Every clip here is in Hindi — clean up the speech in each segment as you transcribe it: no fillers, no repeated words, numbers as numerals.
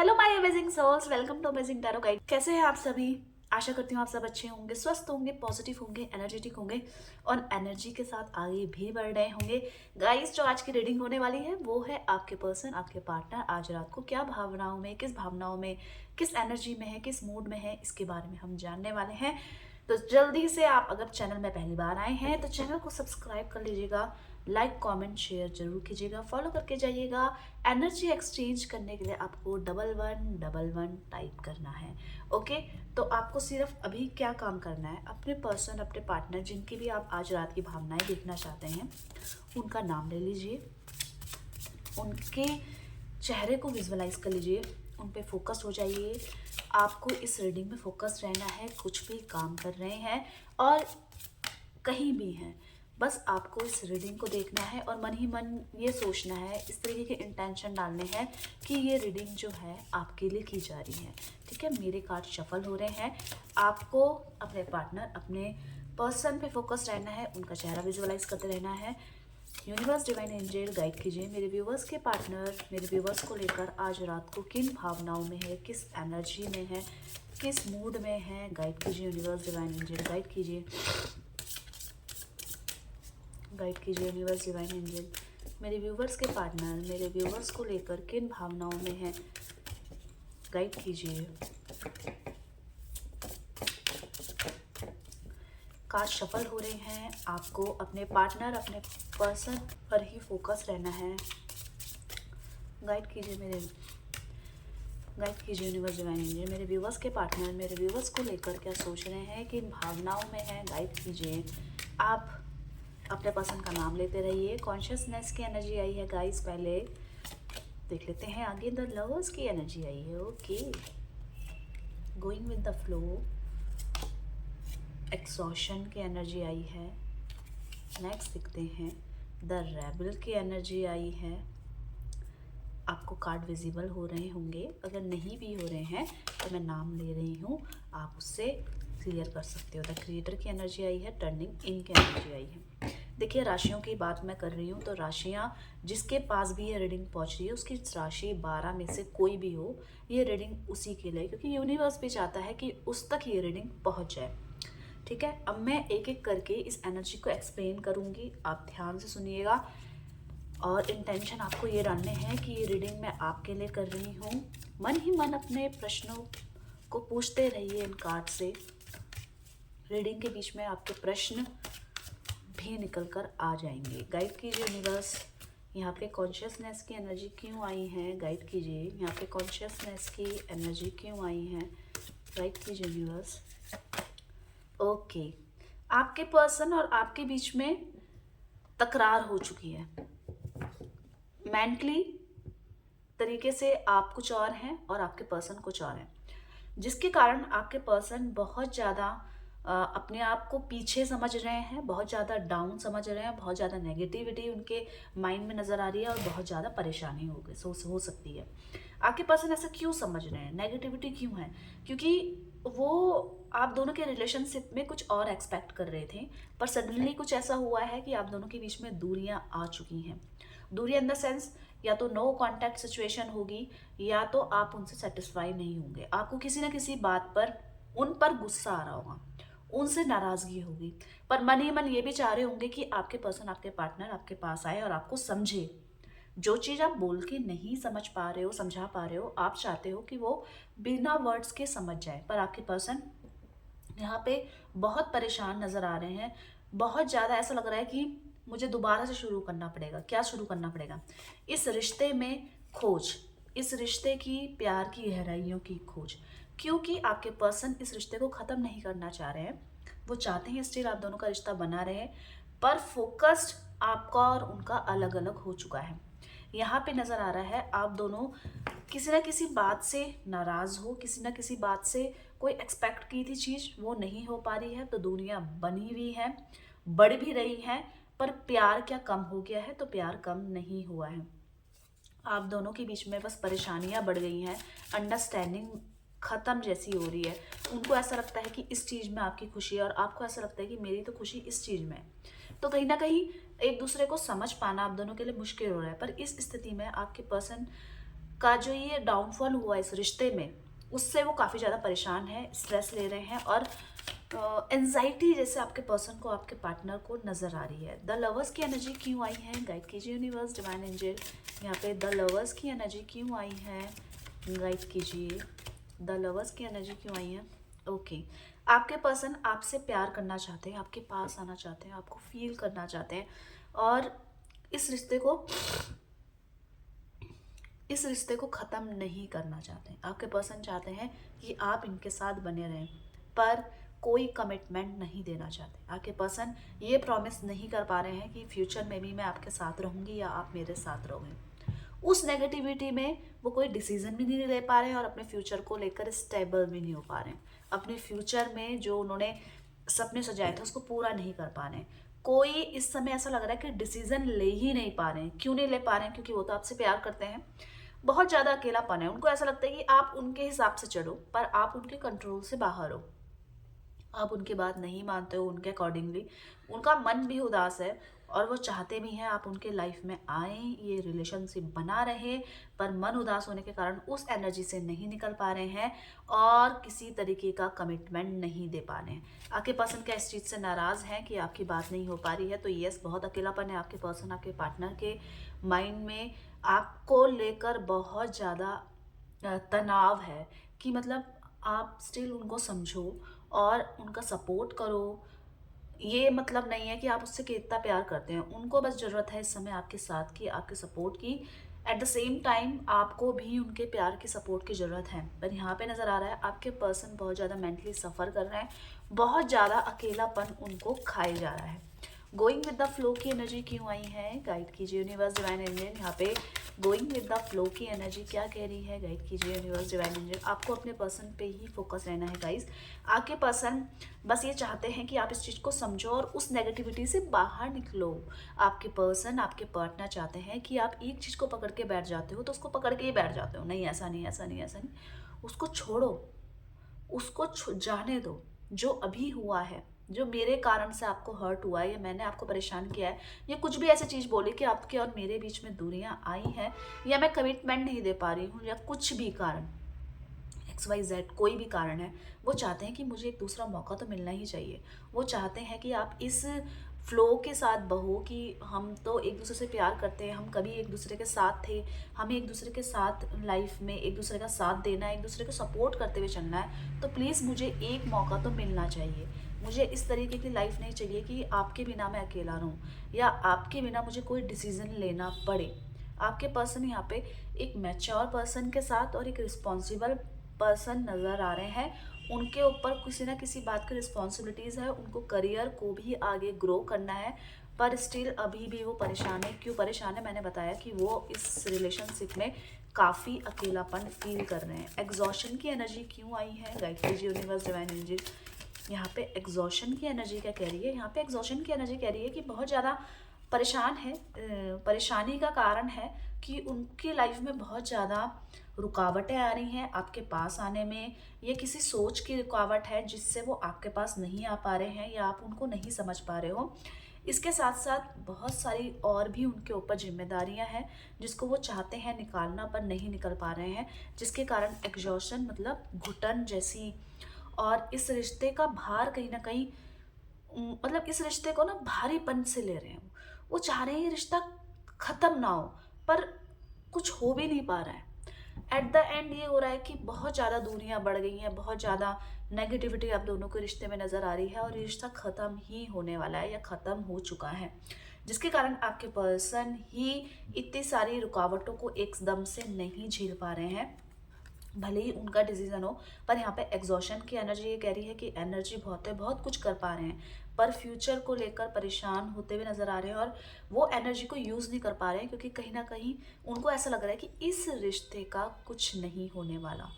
Hello my amazing souls, welcome to amazing tarot guide. कैसे हैं आप सभी? आशा करती हूँ आप सब अच्छे होंगे, स्वस्थ होंगे, पॉजिटिव होंगे, एनर्जेटिक होंगे और एनर्जी के साथ आगे भी बढ़ रहे होंगे। गाइस, जो आज की रीडिंग होने वाली है वो है आपके पर्सन, आपके पार्टनर आज रात को क्या भावनाओं में, किस भावनाओं में, किस एनर्जी में है, किस मूड में है, इसके बारे में हम जानने वाले हैं। तो जल्दी से आप अगर चैनल में पहली बार आए हैं तो चैनल को सब्सक्राइब कर लीजिएगा, लाइक कमेंट शेयर जरूर कीजिएगा, फॉलो करके जाइएगा। एनर्जी एक्सचेंज करने के लिए आपको 1111 टाइप करना है। ओके, तो आपको सिर्फ अभी क्या काम करना है, अपने पर्सन, अपने पार्टनर जिनकी भी आप आज रात की भावनाएं देखना चाहते हैं उनका नाम ले लीजिए, उनके चेहरे को विजुअलाइज कर लीजिए, उन पे फोकस हो जाइए। आपको इस रीडिंग में फोकस रहना है, कुछ भी काम कर रहे हैं और कहीं भी हैं, बस आपको इस रीडिंग को देखना है और मन ही मन ये सोचना है, इस तरीके के इंटेंशन डालने हैं कि ये रीडिंग जो है आपके लिए की जा रही है। ठीक है, मेरे कार्ड शफल हो रहे हैं। आपको अपने पार्टनर, अपने पर्सन पे फोकस रहना है, उनका चेहरा विजुअलाइज करते रहना है। यूनिवर्स, डिवाइन एंजल गाइड कीजिए मेरे व्यूवर्स के पार्टनर, मेरे व्यूवर्स को लेकर आज रात को किन भावनाओं में है, किस एनर्जी में है, किस मूड में है। गाइड कीजिए यूनिवर्स, डिवाइन एंजल गाइड कीजिए, गाइड कीजिए यूनिवर्स, डिवाइन एंजल मेरे व्यूवर्स के पार्टनर, मेरे व्यूवर्स को लेकर किन भावनाओं में है। गाइड कीजिए। कार्ड शफल हो रहे हैं। आपको अपने पार्टनर, अपने पर्सन पर ही फोकस रहना है। गाइड कीजिए गाइड कीजिए यूनिवर्स, डिवाइन एंजल मेरे व्यूवर्स के पार्टनर, मेरे व्यूवर्स को लेकर क्या सोच रहे हैं, किन भावनाओं में है। गाइड कीजिए। आप अपने पर्सन का नाम लेते रहिए। कॉन्शियसनेस की एनर्जी आई है गाइस, पहले देख लेते हैं। आगे द लवर्स की एनर्जी आई है। Okay, going with the flow. Exhaustion की एनर्जी आई है। नेक्स्ट देखते हैं, द रेबल की एनर्जी आई है। आपको कार्ड विजिबल हो रहे होंगे, अगर नहीं भी हो रहे हैं तो मैं नाम ले रही हूँ, आप उससे क्लियर कर सकते हो। द क्रिएटर की एनर्जी आई है। टर्निंग इन की एनर्जी आई है। देखिए, राशियों की बात मैं कर रही हूँ तो राशियाँ जिसके पास भी ये रीडिंग पहुँच रही है उसकी राशि 12 में से कोई भी हो, ये रीडिंग उसी के लिए, क्योंकि यूनिवर्स भी चाहता है कि उस तक ये रीडिंग पहुँच जाए। ठीक है, अब मैं एक एक करके इस एनर्जी को एक्सप्लेन करूँगी, आप ध्यान से सुनिएगा और इंटेंशन आपको ये डालने हैं कि ये रीडिंग मैं आपके लिए कर रही हूँ। मन ही मन अपने प्रश्नों को पूछते रहिए इन कार्ड से। रीडिंग के बीच में आपके प्रश्न भी निकल कर आ जाएंगे। गाइड कीजिए यूनिवर्स, यहाँ पे कॉन्शियसनेस की एनर्जी क्यों आई है। गाइड कीजिए, यहाँ पे कॉन्शियसनेस की एनर्जी क्यों आई है। गाइड कीजिए यूनिवर्स। ओके, आपके पर्सन और आपके बीच में तकरार हो चुकी है। मेंटली तरीके से आप कुछ और हैं और आपके पर्सन कुछ और हैं, जिसके कारण आपके पर्सन बहुत ज़्यादा अपने आप को पीछे समझ रहे हैं, बहुत ज़्यादा डाउन समझ रहे हैं, बहुत ज़्यादा नेगेटिविटी उनके माइंड में नज़र आ रही है और बहुत ज़्यादा परेशानी हो सकती है। आपके पर्सन ऐसा क्यों समझ रहे हैं, नेगेटिविटी क्यों है? क्योंकि वो आप दोनों के रिलेशनशिप में कुछ और एक्सपेक्ट कर रहे थे, पर सडनली कुछ ऐसा हुआ है कि आप दोनों के बीच में दूरियां आ चुकी हैं। दूरी इन द सेंस, या तो नो कांटेक्ट सिचुएशन होगी या तो आप उनसे सेटिस्फाई नहीं होंगे। आपको किसी ना किसी बात पर उन पर गुस्सा आ रहा होगा, उनसे नाराजगी होगी, पर मन ही मन ये भी चाह रहे होंगे कि आपके पर्सन, आपके पार्टनर आपके पास आए और आपको समझे। जो चीज़ आप बोल के नहीं समझ पा रहे हो, समझा पा रहे हो, आप चाहते हो कि वो बिना वर्ड्स के समझ जाए, पर आपके पर्सन यहाँ पे बहुत परेशान नज़र आ रहे हैं। बहुत ज़्यादा ऐसा लग रहा है कि मुझे दोबारा से शुरू करना पड़ेगा। क्या शुरू करना पड़ेगा? इस रिश्ते में खोज, इस रिश्ते की, प्यार की गहराइयों की खोज, क्योंकि आपके पर्सन इस रिश्ते को ख़त्म नहीं करना चाह रहे हैं। वो चाहते हैं स्टिल आप दोनों का रिश्ता बना रहे, पर फोकस्ड आपका और उनका अलग अलग हो चुका है। यहाँ पे नज़र आ रहा है आप दोनों किसी ना किसी बात से नाराज़ हो, किसी ना किसी बात से कोई एक्सपेक्ट की थी चीज़ वो नहीं हो पा रही है, तो दूरियां बनी हुई हैं, बढ़ भी रही हैं, पर प्यार क्या कम हो गया है? तो प्यार कम नहीं हुआ है। आप दोनों के बीच में बस परेशानियां बढ़ गई हैं, अंडरस्टैंडिंग ख़त्म जैसी हो रही है। उनको ऐसा लगता है कि इस चीज़ में आपकी खुशी है और आपको ऐसा लगता है कि मेरी तो खुशी इस चीज़ में है। तो कहीं ना कहीं एक दूसरे को समझ पाना आप दोनों के लिए मुश्किल हो रहा है। पर इस स्थिति में आपके पर्सन का जो ये डाउनफॉल हुआ इस रिश्ते में, उससे वो काफ़ी ज़्यादा परेशान है, स्ट्रेस ले रहे हैं और एंजाइटी जैसे आपके पर्सन को, आपके पार्टनर को नज़र आ रही है। द लवर्स की एनर्जी क्यों आई है, गाइड कीजिए यूनिवर्स, डिवाइन एंजल। यहाँ पे द लवर्स की एनर्जी क्यों आई है, गाइड कीजिए। द लवर्स की एनर्जी क्यों आई है। ओके, आपके पर्सन आपसे प्यार करना चाहते हैं, आपके पास आना चाहते हैं, आपको फील करना चाहते हैं और इस रिश्ते को ख़त्म नहीं करना चाहते हैं। आपके पर्सन चाहते हैं कि आप इनके साथ बने रहें, पर कोई कमिटमेंट नहीं देना चाहते। आपके पर्सन ये प्रॉमिस नहीं कर पा रहे हैं कि फ्यूचर में भी मैं आपके साथ रहूँगी या आप मेरे साथ रहोगे। उस नेगेटिविटी में वो कोई डिसीजन भी नहीं ले पा रहे हैं और अपने फ्यूचर को लेकर स्टेबल भी नहीं हो पा रहे हैं। अपने फ्यूचर में जो उन्होंने सपने सजाए थे उसको पूरा नहीं कर पा रहे हैं। कोई इस समय ऐसा लग रहा है कि डिसीजन ले ही नहीं पा रहे हैं। क्यों नहीं ले पा रहे हैं? क्योंकि वो तो आपसे प्यार करते हैं। बहुत ज़्यादा अकेलापन है, उनको ऐसा लगता है कि आप उनके हिसाब से चलो पर आप उनके कंट्रोल से बाहर हो। आप उनकी बात नहीं मानते हो उनके अकॉर्डिंगली, उनका मन भी उदास है और वो चाहते भी हैं आप उनके लाइफ में आएँ, ये रिलेशनशिप बना रहे, पर मन उदास होने के कारण उस एनर्जी से नहीं निकल पा रहे हैं और किसी तरीके का कमिटमेंट नहीं दे पा रहे हैं। आपके पर्सन क्या इस चीज़ से नाराज़ हैं कि आपकी बात नहीं हो पा रही है? तो यस, बहुत अकेलापन है आपके पर्सन, आपके पार्टनर के माइंड में आपको लेकर बहुत ज़्यादा तनाव है कि मतलब आप स्टिल उनको समझो और उनका सपोर्ट करो। ये मतलब नहीं है कि आप उससे कितना प्यार करते हैं, उनको बस ज़रूरत है इस समय आपके साथ की, आपके सपोर्ट की। एट द सेम टाइम आपको भी उनके प्यार की, सपोर्ट की ज़रूरत है। पर यहाँ पे नज़र आ रहा है आपके पर्सन बहुत ज़्यादा मेंटली सफ़र कर रहे हैं, बहुत ज़्यादा अकेलापन उनको खाए जा रहा है। गोइंग विद द फ्लो की एनर्जी क्यों आई है, गाइड कीजिए यूनिवर्स, डिवाइन एंजल। यहाँ पे गोइंग विद द फ्लो की एनर्जी क्या कह रही है, गाइड कीजिए यूनिवर्स, डिवाइन एंजल। आपको अपने पर्सन पे ही फोकस रहना है गाइस। आपके पर्सन बस ये चाहते हैं कि आप इस चीज़ को समझो और उस नेगेटिविटी से बाहर निकलो। आपके पर्सन, आपके पार्टनर चाहते हैं कि आप एक चीज़ को पकड़ के बैठ जाते हो तो उसको पकड़ के ही बैठ जाते हो, नहीं ऐसा नहीं, ऐसा नहीं, ऐसा नहीं। उसको छोड़ो, उसको जाने दो। जो अभी हुआ है, जो मेरे कारण से आपको हर्ट हुआ है या मैंने आपको परेशान किया है या कुछ भी ऐसी चीज़ बोली कि आपके और मेरे बीच में दूरियां आई हैं या मैं कमिटमेंट नहीं दे पा रही हूँ या कुछ भी कारण, XYZ कोई भी कारण है, वो चाहते हैं कि मुझे एक दूसरा मौका तो मिलना ही चाहिए। वो चाहते हैं कि आप इस फ्लो के साथ बहो कि हम तो एक दूसरे से प्यार करते हैं, हम कभी एक दूसरे के साथ थे, हमें एक दूसरे के साथ लाइफ में एक दूसरे का साथ देना है, एक दूसरे को सपोर्ट करते हुए चलना है। तो प्लीज़ मुझे एक मौका तो मिलना चाहिए। मुझे इस तरीके की लाइफ नहीं चाहिए कि आपके बिना मैं अकेला रहूं या आपके बिना मुझे कोई डिसीज़न लेना पड़े। आपके पर्सन यहाँ पे एक मैच्योर पर्सन के साथ और एक रिस्पॉन्सिबल पर्सन नज़र आ रहे हैं। उनके ऊपर किसी ना किसी बात की रिस्पॉन्सिबिलिटीज़ है, उनको करियर को भी आगे ग्रो करना है, पर स्टिल अभी भी वो परेशान है। क्यों परेशान है? मैंने बताया कि वो इस रिलेशनशिप में काफ़ी अकेलापन फील कर रहे हैं। एग्जॉशन की एनर्जी क्यों आई है, गाइड कीजिए यूनिवर्स, डिवाइन एंजल। यहाँ पे एग्जॉशन की एनर्जी क्या कह रही है? यहाँ पे एग्जॉशन की एनर्जी कह रही है कि बहुत ज़्यादा परेशान है। परेशानी का कारण है कि उनकी लाइफ में बहुत ज़्यादा रुकावटें आ रही हैं आपके पास आने में, या किसी सोच की रुकावट है जिससे वो आपके पास नहीं आ पा रहे हैं या आप उनको नहीं समझ पा रहे हो। इसके साथ साथ बहुत सारी और भी उनके ऊपर जिम्मेदारियां हैं जिसको वो चाहते हैं निकालना पर नहीं निकल पा रहे हैं, जिसके कारण एग्जॉशन मतलब घुटन जैसी, और इस रिश्ते का भार कहीं ना कहीं मतलब इस रिश्ते को ना भारीपन से ले रहे हैं। वो चाह रहे हैं ये रिश्ता खत्म ना हो, पर कुछ हो भी नहीं पा रहा है। एट द एंड ये हो रहा है कि बहुत ज़्यादा दूरियां बढ़ गई हैं, बहुत ज़्यादा नेगेटिविटी आप दोनों के रिश्ते में नज़र आ रही है और ये रिश्ता ख़त्म ही होने वाला है या ख़त्म हो चुका है, जिसके कारण आपके पर्सन ही इतनी सारी रुकावटों को एकदम से नहीं झेल पा रहे हैं। भले ही उनका डिसीजन हो, पर यहाँ पे एग्जॉशन की एनर्जी ये कह रही है कि एनर्जी बहुत है, बहुत कुछ कर पा रहे हैं, पर फ्यूचर को लेकर परेशान होते हुए नजर आ रहे हैं और वो एनर्जी को यूज़ नहीं कर पा रहे हैं क्योंकि कहीं ना कहीं उनको ऐसा लग रहा है कि इस रिश्ते का कुछ नहीं होने वाला,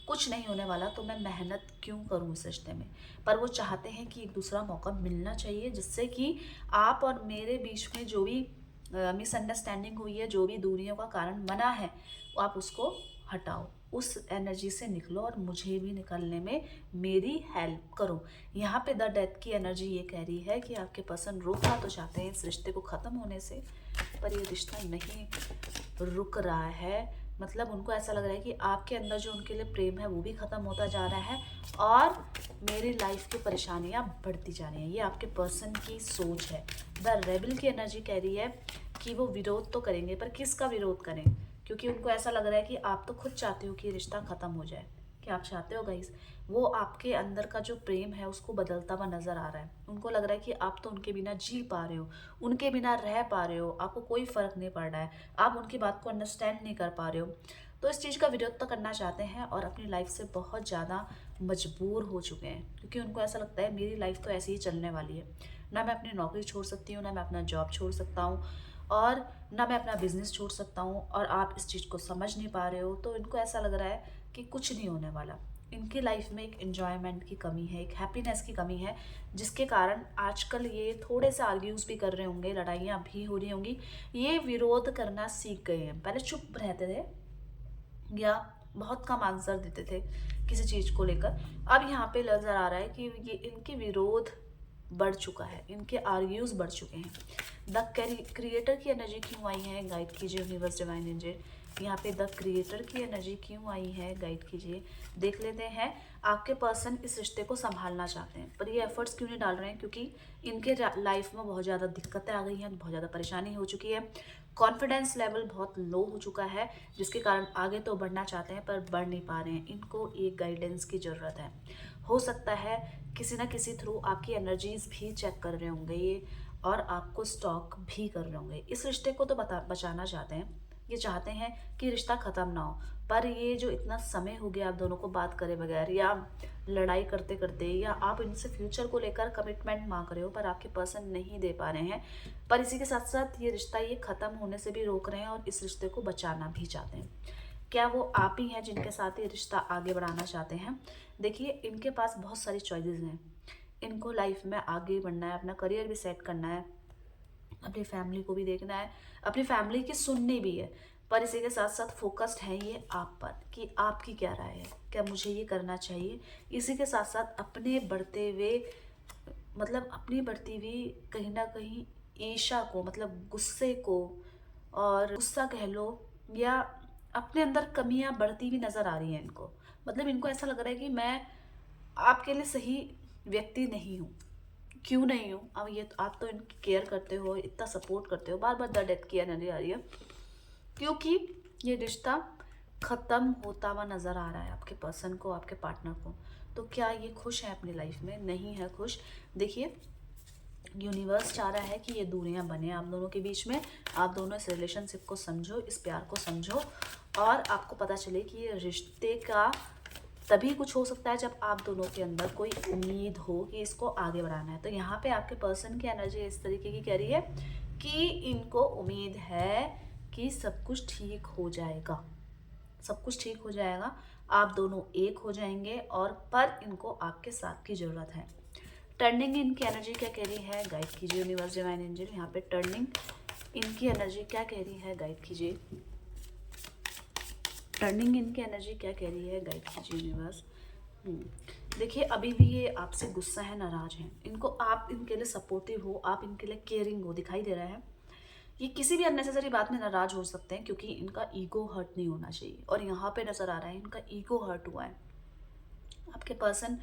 कुछ नहीं होने वाला, तो मैं मेहनत क्यों करूं इस रिश्ते में। पर वो चाहते हैं कि एक दूसरा मौका मिलना चाहिए जिससे कि आप और मेरे बीच में जो भी मिसअंडरस्टैंडिंग हुई है, जो भी दूरियों का कारण बना है, वो आप उसको हटाओ, उस एनर्जी से निकलो और मुझे भी निकलने में मेरी हेल्प करो। यहाँ पे द डेथ की एनर्जी ये कह रही है कि आपके पर्सन रोकना तो चाहते हैं इस रिश्ते को ख़त्म होने से, पर ये रिश्ता नहीं रुक रहा है। मतलब उनको ऐसा लग रहा है कि आपके अंदर जो उनके लिए प्रेम है वो भी ख़त्म होता जा रहा है और मेरी लाइफ की परेशानियां बढ़ती जा रही हैं। ये आपके पर्सन की सोच है। द रेबल की एनर्जी कह रही है कि वो विरोध तो करेंगे, पर किसका विरोध करें, क्योंकि उनको ऐसा लग रहा है कि आप तो खुद चाहते हो कि रिश्ता ख़त्म हो जाए। क्या आप चाहते हो गाइस? वो आपके अंदर का जो प्रेम है उसको बदलता हुआ नजर आ रहा है। उनको लग रहा है कि आप तो उनके बिना जी पा रहे हो, उनके बिना रह पा रहे हो, आपको कोई फर्क नहीं पड़ रहा है, आप उनकी बात को अंडरस्टैंड नहीं कर पा रहे हो। तो इस चीज़ का विरोध तो करना चाहते हैं और अपनी लाइफ से बहुत ज़्यादा मजबूर हो चुके हैं, क्योंकि उनको ऐसा लगता है मेरी लाइफ तो ऐसे ही चलने वाली है। ना मैं अपनी नौकरी छोड़ सकती हूँ, ना मैं अपना जॉब छोड़ सकता हूँ, और ना मैं अपना बिजनेस छोड़ सकता हूँ, और आप इस चीज़ को समझ नहीं पा रहे हो। तो इनको ऐसा लग रहा है कि कुछ नहीं होने वाला। इनकी लाइफ में एक एन्जॉयमेंट की कमी है, एक हैप्पीनेस की कमी है, जिसके कारण आजकल ये थोड़े से आर्ग्यूज़ भी कर रहे होंगे, लड़ाइयाँ भी हो रही होंगी। ये विरोध करना सीख गए हैं। पहले चुप रहते थे या बहुत कम आंसर देते थे किसी चीज़ को लेकर। अब यहाँ पे नज़र आ रहा है कि ये इनके विरोध बढ़ चुका है, इनके आर्ग्यूज बढ़ चुके हैं। द क्रिएटर की एनर्जी क्यों आई है, गाइड कीजिए यूनिवर्स डिवाइन एंजल। यहाँ पे द क्रिएटर की एनर्जी क्यों आई है, गाइड कीजिए। देख लेते हैं आपके पर्सन इस रिश्ते को संभालना चाहते हैं, पर ये एफर्ट्स क्यों नहीं डाल रहे हैं, क्योंकि इनके लाइफ में बहुत ज़्यादा दिक्कतें आ गई हैं, बहुत ज़्यादा परेशानी हो चुकी है, कॉन्फिडेंस लेवल बहुत लो हो चुका है, जिसके कारण आगे तो बढ़ना चाहते हैं पर बढ़ नहीं पा रहे हैं। इनको एक गाइडेंस की ज़रूरत है। हो सकता है किसी ना किसी थ्रू आपकी एनर्जीज भी चेक कर रहे होंगे ये, और आपको स्टॉक भी कर रहे होंगे। इस रिश्ते को तो बचाना चाहते हैं, ये चाहते हैं कि रिश्ता ख़त्म ना हो, पर ये जो इतना समय हो गया आप दोनों को बात करे बगैर, या लड़ाई करते करते, या आप इनसे फ्यूचर को लेकर कमिटमेंट मांग रहे हो पर आपके पर्सन नहीं दे पा रहे हैं, पर इसी के साथ साथ ये रिश्ता ये ख़त्म होने से भी रोक रहे हैं और इस रिश्ते को बचाना भी चाहते हैं। क्या वो आप ही हैं जिनके साथ ये रिश्ता आगे बढ़ाना चाहते हैं? देखिए, इनके पास बहुत सारी चॉइसेस हैं। इनको लाइफ में आगे बढ़ना है, अपना करियर भी सेट करना है, अपनी फैमिली को भी देखना है, अपनी फैमिली की सुननी भी है, पर इसी के साथ साथ फोकस्ड है ये आप पर कि आपकी क्या राय है, क्या मुझे ये करना चाहिए। इसी के साथ साथ अपने बढ़ते हुए, मतलब अपनी बढ़ती हुई कहीं ना कहीं ईर्ष्या को, मतलब गुस्से को, और गुस्सा कह लो, या अपने अंदर कमियां बढ़ती हुई नज़र आ रही हैं इनको। मतलब इनको ऐसा लग रहा है कि मैं आपके लिए सही व्यक्ति नहीं हूँ। क्यों नहीं हूँ? अब ये आप तो इनकी केयर करते हो, इतना सपोर्ट करते हो, बार बार द डेथ की एनर्जी आ रही है, क्योंकि ये रिश्ता ख़त्म होता हुआ नज़र आ रहा है आपके पर्सन को, आपके पार्टनर को। तो क्या ये खुश है अपनी लाइफ में? नहीं है खुश। देखिए, यूनिवर्स चाह रहा है कि ये दूरियां बने आप दोनों के बीच में। आप दोनों इस रिलेशनशिप को समझो, इस प्यार को समझो, और आपको पता चले कि ये रिश्ते का तभी कुछ हो सकता है जब आप दोनों के अंदर कोई उम्मीद हो कि इसको आगे बढ़ाना है। तो यहाँ पे आपके पर्सन की एनर्जी इस तरीके की कह रही है कि इनको उम्मीद है कि सब कुछ ठीक हो जाएगा, सब कुछ ठीक हो जाएगा, आप दोनों एक हो जाएंगे, और पर इनको आपके साथ की ज़रूरत है। टर्निंग इनकी एनर्जी क्या कह रही है, गाइड कीजिए यूनिवर्स डिवाइन एंजल। यहाँ पे टर्निंग इनकी एनर्जी क्या कह रही है, गाइड कीजिए। टर्निंग इनकी एनर्जी क्या कह रही है, गाइड कीजिए यूनिवर्स। देखिए, अभी भी ये आपसे गुस्सा है, नाराज हैं। इनको आप इनके लिए सपोर्टिव हो, आप इनके लिए केयरिंग हो, दिखाई दे रहा है। ये किसी भी अननेसेसरी बात में नाराज हो सकते हैं, क्योंकि इनका ईगो हर्ट नहीं होना चाहिए, और यहाँ पे नज़र आ रहा है इनका ईगो हर्ट हुआ है। आपके पर्सन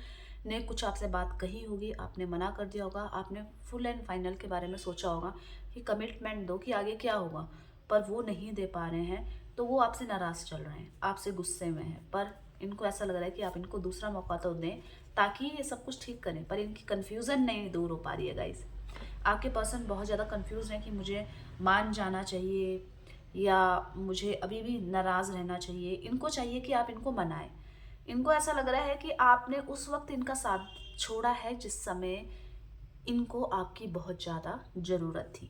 ने कुछ आपसे बात कही होगी, आपने मना कर दिया होगा, आपने फुल एंड फाइनल के बारे में सोचा होगा कि कमिटमेंट दो कि आगे क्या होगा, पर वो नहीं दे पा रहे हैं, तो वो आपसे नाराज़ चल रहे हैं, आपसे गुस्से में हैं। पर इनको ऐसा लग रहा है कि आप इनको दूसरा मौका तो दें ताकि ये सब कुछ ठीक करें, पर इनकी कन्फ्यूज़न नहीं दूर हो पा रही है गाइस। आपके पर्सन बहुत ज़्यादा कंफ्यूज हैं कि मुझे मान जाना चाहिए या मुझे अभी भी नाराज़ रहना चाहिए। इनको चाहिए कि आप इनको मनाएं। इनको ऐसा लग रहा है कि आपने उस वक्त इनका साथ छोड़ा है जिस समय इनको आपकी बहुत ज़्यादा ज़रूरत थी,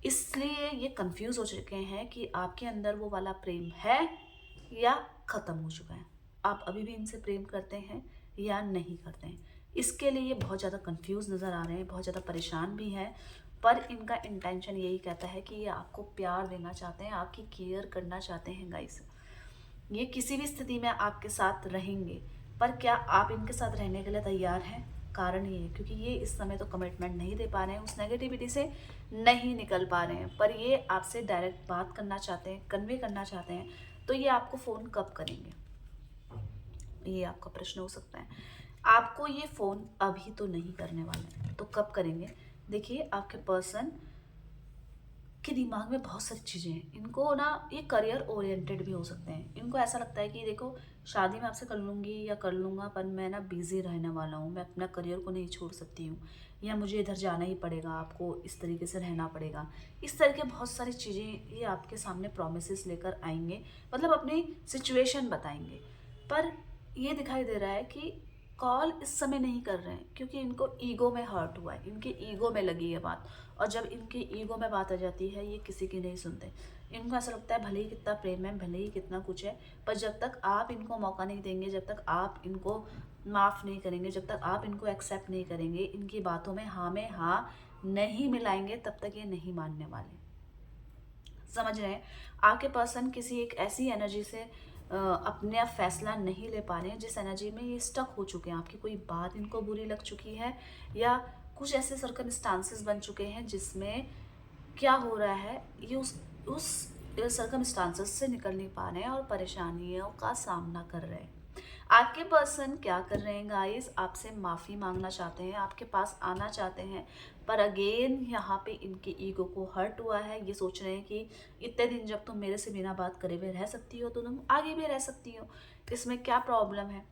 इसलिए ये कंफ्यूज हो चुके हैं कि आपके अंदर वो वाला प्रेम है या ख़त्म हो चुका है। आप अभी भी इनसे प्रेम करते हैं या नहीं करते हैं, इसके लिए ये बहुत ज़्यादा कंफ्यूज नज़र आ रहे हैं, बहुत ज़्यादा परेशान भी हैं। पर इनका इंटेंशन यही कहता है कि ये आपको प्यार देना चाहते हैं, आपकी केयर करना चाहते हैं गाइस। ये किसी भी स्थिति में आपके साथ रहेंगे, पर क्या आप इनके साथ रहने के लिए तैयार हैं? कारण ये है क्योंकि ये इस समय तो कमिटमेंट नहीं दे पा रहे हैं, उस नेगेटिविटी से नहीं निकल पा रहे हैं, पर ये आपसे डायरेक्ट बात करना चाहते हैं, कन्वे करना चाहते हैं, तो ये आपको फ़ोन कब करेंगे? ये आपका प्रश्न हो सकता है। आपको ये फ़ोन अभी तो नहीं करने वाले हैं, तो कब करेंगे? देखिए, आपके पर्सन के दिमाग में बहुत सारी चीज़ें हैं। इनको ना ये करियर ओरिएंटेड भी हो सकते हैं। इनको ऐसा लगता है कि देखो, शादी मैं आपसे कर लूँगी या कर लूँगा, पर मैं ना बिज़ी रहने वाला हूँ, मैं अपना करियर को नहीं छोड़ सकती हूँ, या मुझे इधर जाना ही पड़ेगा, आपको इस तरीके से रहना पड़ेगा। इस तरह के बहुत सारी चीज़ें ये आपके सामने प्रोमिसेस लेकर आएँगे, मतलब अपनी सिचुएशन बताएँगे। पर ये दिखाई दे रहा है कि कॉल इस समय नहीं कर रहे हैं, क्योंकि इनको ईगो में हर्ट हुआ है, इनके ईगो में लगी है बात। और जब इनकी ईगो में बात आ जाती है, ये किसी की नहीं सुनते। इनको ऐसा लगता है भले ही कितना प्रेम है, भले ही कितना कुछ है, पर जब तक आप इनको मौका नहीं देंगे, जब तक आप इनको माफ़ नहीं करेंगे, जब तक आप इनको एक्सेप्ट नहीं करेंगे, इनकी बातों में हाँ नहीं मिलाएंगे, तब तक ये नहीं मानने वाले। समझ रहे हैं? आपके पर्सन किसी एक ऐसी एनर्जी से अपने आप फैसला नहीं ले पा रहे हैं, जिस एनर्जी में ये स्टक हो चुके हैं। आपकी कोई बात इनको बुरी लग चुकी है, या कुछ ऐसे सर्कमस्टांसेस बन चुके हैं जिसमें क्या हो रहा है, ये उस सर्कमस्टांसेस से निकल नहीं पा रहे हैं और परेशानियों का सामना कर रहे हैं। आपके पर्सन क्या कर रहे हैं गाइस, आपसे माफ़ी मांगना चाहते हैं, आपके पास आना चाहते हैं, पर अगेन यहाँ पे इनके ईगो को हर्ट हुआ है। ये सोच रहे हैं कि इतने दिन जब तुम मेरे से बिना बात करे हुए रह सकती हो, तो तुम आगे भी रह सकती हो, इसमें क्या प्रॉब्लम है।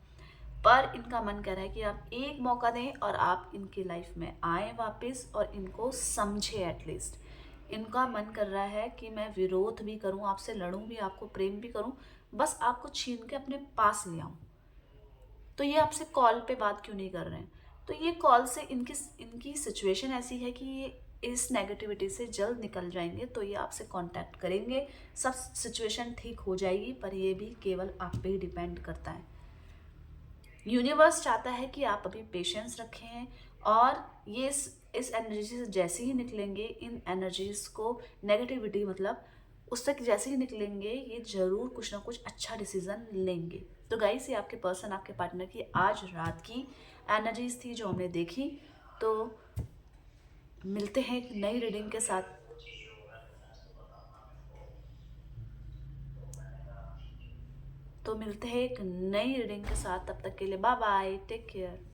पर इनका मन कर रहा है कि आप एक मौका दें और आप इनकी लाइफ में आए वापस, और इनको समझे एटलीस्ट। इनका मन कर रहा है कि मैं विरोध भी करूं, आपसे लड़ूं भी, आपको प्रेम भी करूं, बस आपको छीन के अपने पास ले आऊं। तो ये आपसे कॉल पे बात क्यों नहीं कर रहे हैं? तो ये कॉल से इनकी इनकी सिचुएशन ऐसी है कि ये इस नेगेटिविटी से जल्द निकल जाएंगे, तो ये आपसे कांटेक्ट करेंगे, सब सिचुएशन ठीक हो जाएगी, पर ये भी केवल आप पे ही डिपेंड करता है। यूनिवर्स चाहता है कि आप अभी पेशेंस रखें, और ये इस एनर्जी से जैसे ही निकलेंगे, इन एनर्जीज को नेगेटिविटी मतलब उससे जैसे ही निकलेंगे, ये ज़रूर कुछ ना कुछ अच्छा डिसीजन लेंगे। तो गाइस, ये आपके पर्सन, आपके पार्टनर की आज रात की एनर्जीज थी जो हमने देखी। तो मिलते हैं एक नई रीडिंग के साथ। तो मिलते हैं एक नई रीडिंग के साथ, तब तक के लिए बाय बाय, टेक केयर।